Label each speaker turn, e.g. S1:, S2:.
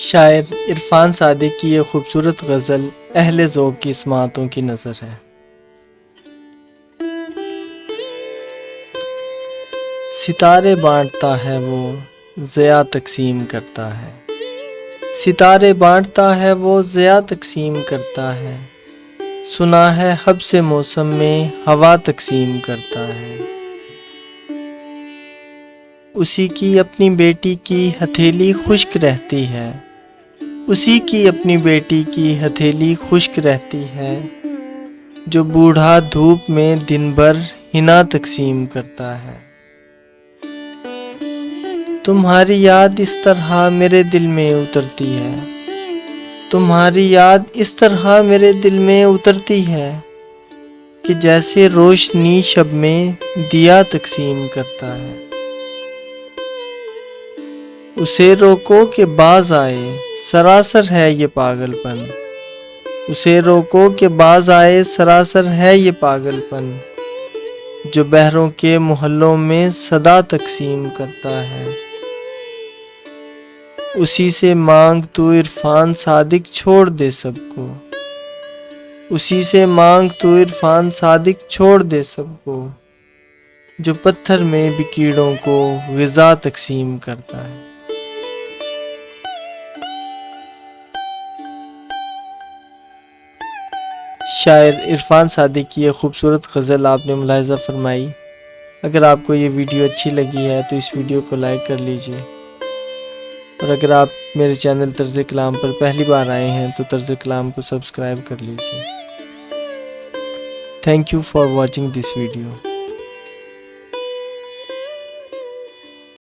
S1: شاعر عرفان صادق کی یہ خوبصورت غزل اہل ذوق کی سماعتوں کی نظر ہے۔ ستارے بانٹتا ہے وہ ضیاء تقسیم کرتا ہے، ستارے بانٹتا ہے وہ ضیاء تقسیم کرتا ہے، سنا ہے حب سے موسم میں ہوا تقسیم کرتا ہے۔ اسی کی اپنی بیٹی کی ہتھیلی خشک رہتی ہے، اسی کی اپنی بیٹی کی ہتھیلی خشک رہتی ہے، جو بوڑھا دھوپ میں دن بھر حنا تقسیم کرتا ہے۔ تمہاری یاد اس طرح میرے دل میں اترتی ہے، تمہاری یاد اس طرح میرے دل میں اترتی ہے کہ جیسے روشنی شب میں دیا تقسیم کرتا ہے۔ اسے روکو کہ باز آئے سراسر ہے یہ پاگل پن، اسے روکو کہ باز آئے سراسر ہے یہ پاگل پن، جو بحروں کے محلوں میں صدا تقسیم کرتا ہے۔ اسی سے مانگ تو عرفان صادق چھوڑ دے سب کو، اسی سے مانگ تو عرفان صادق چھوڑ دے سب کو، جو پتھر میں بھی کیڑوں کو غذا تقسیم کرتا ہے۔ شاعر عرفان صادق کی یہ خوبصورت غزل آپ نے ملاحظہ فرمائی۔ اگر آپ کو یہ ویڈیو اچھی لگی ہے تو اس ویڈیو کو لائک کر لیجئے، اور اگر آپ میرے چینل طرز کلام پر پہلی بار آئے ہیں تو طرز کلام کو سبسکرائب کر لیجئے۔ Thank you for watching this video.